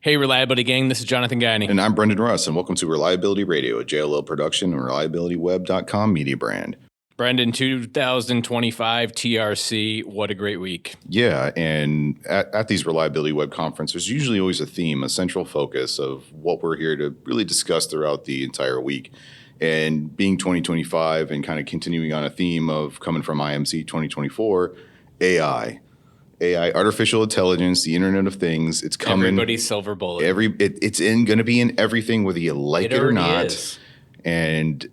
Hey, Reliability Gang, this is Jonathan Guiney. And I'm Brendan Russ, and welcome to Reliability Radio, a JLL production and ReliabilityWeb.com media brand. Brendan, 2025 TRC, what a great week. Yeah, and at these Reliability Web conferences, there's usually always a theme, a central focus of what we're here to really discuss throughout the entire week. And being 2025 and kind of continuing on a theme of coming from IMC 2024, AI, artificial intelligence, the Internet of Things, it's coming. Everybody's silver bullet. It's going to be in everything, whether you like it or not. Is. And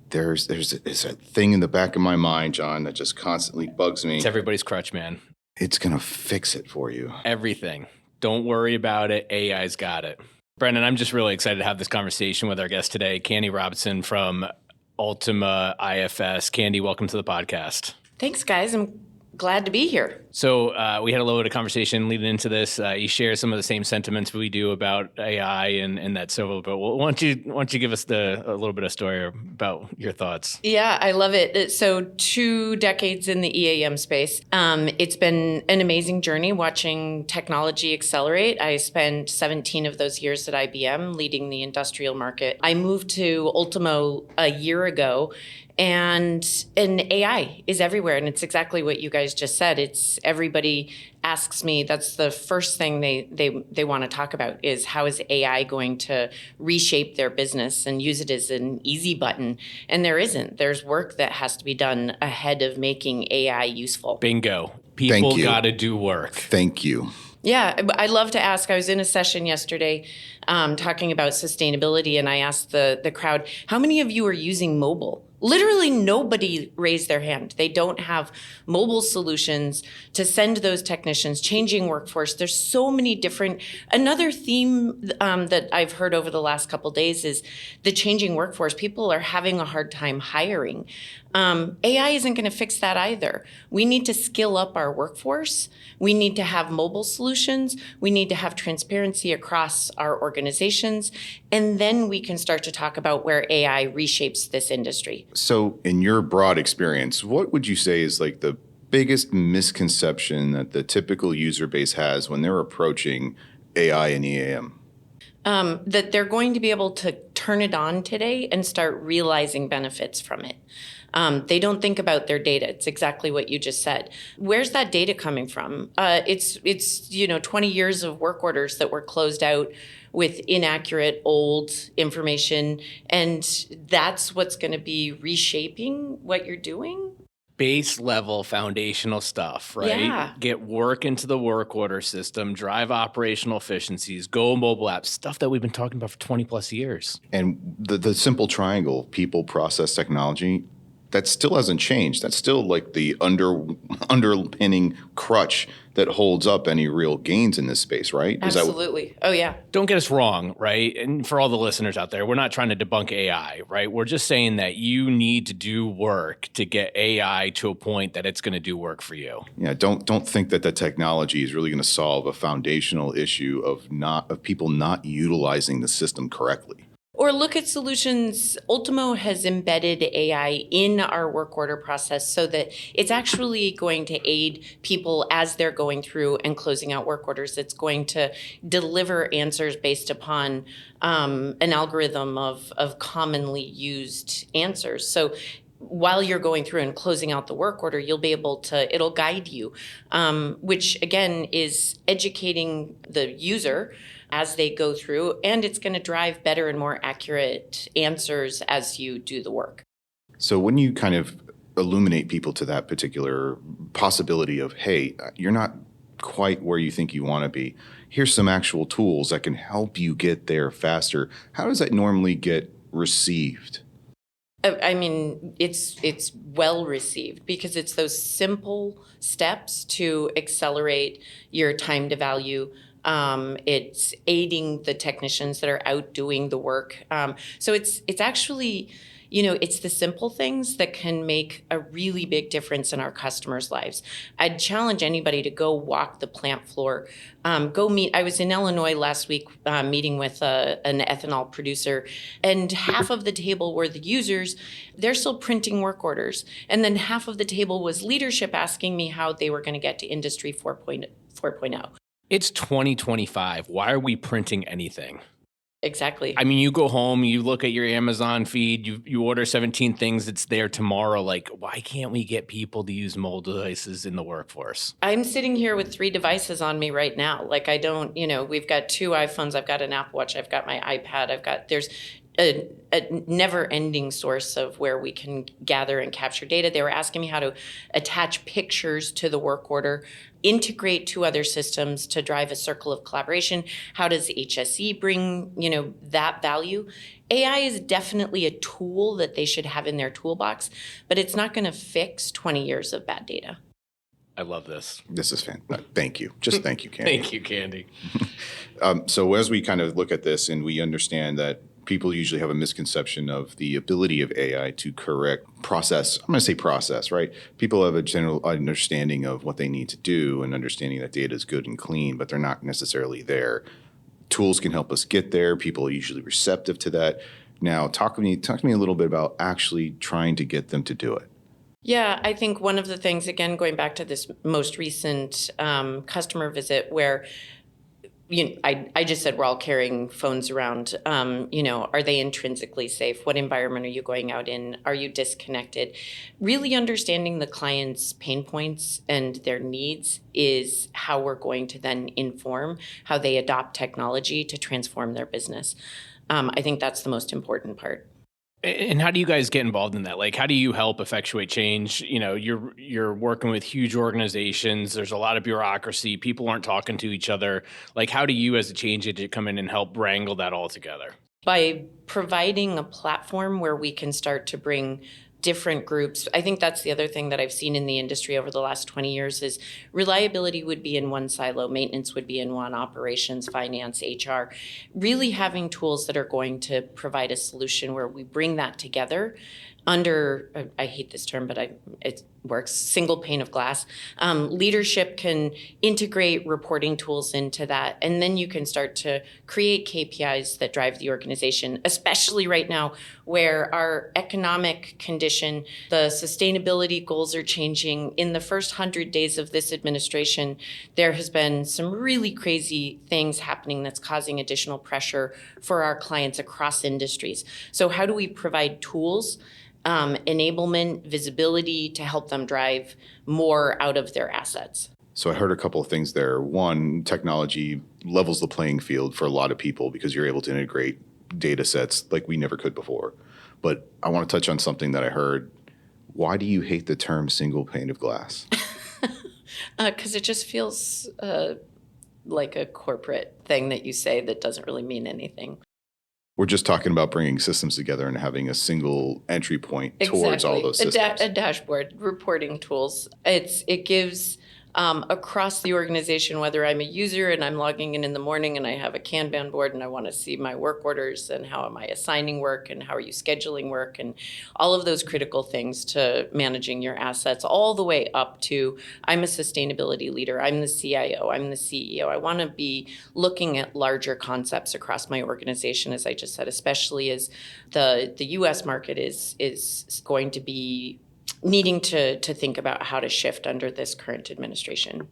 there's a thing in the back of my mind, John, that just constantly bugs me. It's everybody's crutch, man. It's going to fix it for you. Everything. Don't worry about it. AI's got it. Brendan, I'm just really excited to have this conversation with our guest today, Candi Robinson from Ultimo IFS. Candi, welcome to the podcast. Thanks, guys. I'm glad to be here. So we had a little bit of conversation leading into this. You share some of the same sentiments we do about AI and that so. But why don't you give us a little bit of story about your thoughts? Yeah, I love it. So 2 decades in the EAM space. It's been an amazing journey watching technology accelerate. I spent 17 of those years at IBM leading the industrial market. I moved to Ultimo a year ago. And AI is everywhere. And it's exactly what you guys just said. It's everybody asks me, that's the first thing they want to talk about is how is AI going to reshape their business and use it as an easy button. And there isn't. There's work that has to be done ahead of making AI useful. Bingo. People got to do work. Thank you. Yeah, I love to ask. I was in a session yesterday talking about sustainability, and I asked the crowd, how many of you are using mobile? Literally nobody raised their hand. They don't have mobile solutions to send those technicians, changing workforce. There's so many different. Another theme that I've heard over the last couple of days is the changing workforce. People are having a hard time hiring. AI isn't going to fix that either. We need to skill up our workforce. We need to have mobile solutions. We need to have transparency across our organizations. And then we can start to talk about where AI reshapes this industry. So in your broad experience, what would you say is like the biggest misconception that the typical user base has when they're approaching AI and EAM? That they're going to be able to turn it on today and start realizing benefits from it. They don't think about their data. It's exactly what you just said. Where's that data coming from? It's 20 years of work orders that were closed out with inaccurate old information, and that's what's going to be reshaping what you're doing. Base level foundational stuff, right? Yeah. Get work into the work order system, drive operational efficiencies, go mobile apps, stuff that we've been talking about for 20 plus years. And the simple triangle, people, process, technology, that still hasn't changed. That's still like the underpinning crutch that holds up any real gains in this space, right? Absolutely. Oh, yeah. Don't get us wrong, right? And for all the listeners out there, we're not trying to debunk AI, right? We're just saying that you need to do work to get AI to a point that it's going to do work for you. Yeah, don't think that the technology is really going to solve a foundational issue of people not utilizing the system correctly. Or look at solutions. Ultimo has embedded AI in our work order process so that it's actually going to aid people as they're going through and closing out work orders. It's going to deliver answers based upon an algorithm of commonly used answers. So while you're going through and closing out the work order, you'll be able to, it'll guide you, which again is educating the user as they go through, and it's going to drive better and more accurate answers as you do the work. So when you kind of illuminate people to that particular possibility of, hey, you're not quite where you think you want to be, here's some actual tools that can help you get there faster, how does that normally get received? I mean, it's well received because it's those simple steps to accelerate your time to value. It's aiding the technicians that are out doing the work. So it's actually, it's the simple things that can make a really big difference in our customers' lives. I'd challenge anybody to go walk the plant floor, go meet. I was in Illinois last week meeting with an ethanol producer, and half of the table were the users. They're still printing work orders. And then half of the table was leadership asking me how they were going to get to Industry 4.0. It's 2025. Why are we printing anything? Exactly. I mean, you go home, you look at your Amazon feed, you order 17 things, it's there tomorrow. Like, why can't we get people to use mobile devices in the workforce? I'm sitting here with 3 devices on me right now. Like I don't, we've got 2 iPhones, I've got an Apple Watch, I've got my iPad, there's a never-ending source of where we can gather and capture data. They were asking me how to attach pictures to the work order, integrate 2 other systems to drive a circle of collaboration. How does HSE bring, that value? AI is definitely a tool that they should have in their toolbox, but it's not going to fix 20 years of bad data. I love this. This is fantastic. Thank you. Just thank you, Candi. Thank you, Candi. So as we kind of look at this and we understand that people usually have a misconception of the ability of AI to correct process. I'm going to say process, right? People have a general understanding of what they need to do and understanding that data is good and clean, but they're not necessarily there. Tools can help us get there. People are usually receptive to that. Now, talk to me a little bit about actually trying to get them to do it. Yeah, I think one of the things, again, going back to this most recent customer visit where I just said we're all carrying phones around. Are they intrinsically safe? What environment are you going out in? Are you disconnected? Really understanding the client's pain points and their needs is how we're going to then inform how they adopt technology to transform their business. I think that's the most important part. And how do you guys get involved in that? Like, how do you help effectuate change? You're working with huge organizations. There's a lot of bureaucracy. People aren't talking to each other. Like, how do you as a change agent come in and help wrangle that all together? By providing a platform where we can start to bring different groups. I think that's the other thing that I've seen in the industry over the last 20 years is reliability would be in one silo, maintenance would be in one, operations, finance, HR. Really having tools that are going to provide a solution where we bring that together under, I hate this term, but it works, single pane of glass. Leadership can integrate reporting tools into that, and then you can start to create KPIs that drive the organization, especially right now where our economic condition, the sustainability goals are changing. In the first 100 days of this administration, there has been some really crazy things happening that's causing additional pressure for our clients across industries. So how do we provide tools, enablement, visibility to help them drive more out of their assets? So I heard a couple of things there. One, technology levels the playing field for a lot of people because you're able to integrate data sets like we never could before. But I want to touch on something that I heard. Why do you hate the term single pane of glass? Because it just feels like a corporate thing that you say that doesn't really mean anything. We're just talking about bringing systems together and having a single entry point towards all those systems. A dashboard, reporting tools. It gives across the organization, whether I'm a user and I'm logging in the morning and I have a Kanban board and I want to see my work orders and how am I assigning work and how are you scheduling work and all of those critical things to managing your assets, all the way up to I'm a sustainability leader, I'm the CIO, I'm the CEO. I want to be looking at larger concepts across my organization, as I just said, especially as the U.S. market is going to be needing to think about how to shift under this current administration.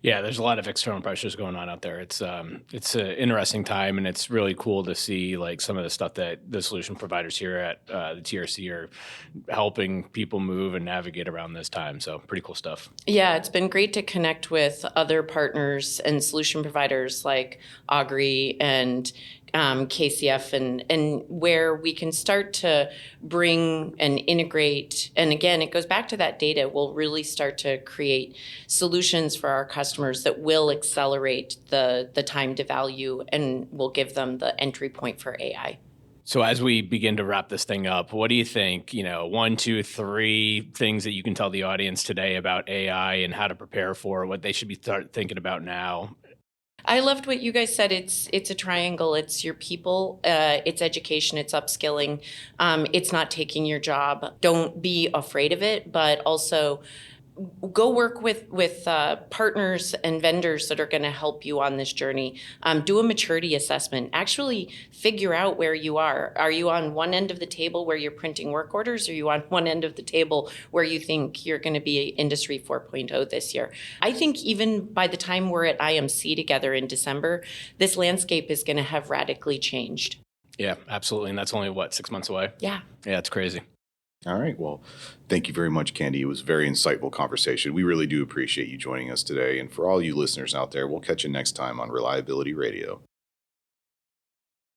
Yeah, there's a lot of external pressures going on out there. It's an interesting time, and it's really cool to see like some of the stuff that the solution providers here at the TRC are helping people move and navigate around this time. So pretty cool stuff. Yeah, it's been great to connect with other partners and solution providers like Augury and KCF and where we can start to bring and integrate. And again, it goes back to that data. We'll really start to create solutions for our customers that will accelerate the time to value and will give them the entry point for AI. So as we begin to wrap this thing up, what do you think, 1, 2, 3 things that you can tell the audience today about AI and how to prepare for it, what they should be start thinking about now? I loved what you guys said. It's a triangle. It's your people, it's education, it's upskilling. It's not taking your job. Don't be afraid of it, but also go work with partners and vendors that are going to help you on this journey. Do a maturity assessment. Actually figure out where you are. Are you on one end of the table where you're printing work orders? Or are you on one end of the table where you think you're going to be Industry 4.0 this year? I think even by the time we're at IMC together in December, this landscape is going to have radically changed. Yeah, absolutely. And that's only, 6 months away? Yeah. Yeah, it's crazy. All right. Well, thank you very much, Candi. It was a very insightful conversation. We really do appreciate you joining us today. And for all you listeners out there, we'll catch you next time on Reliability Radio.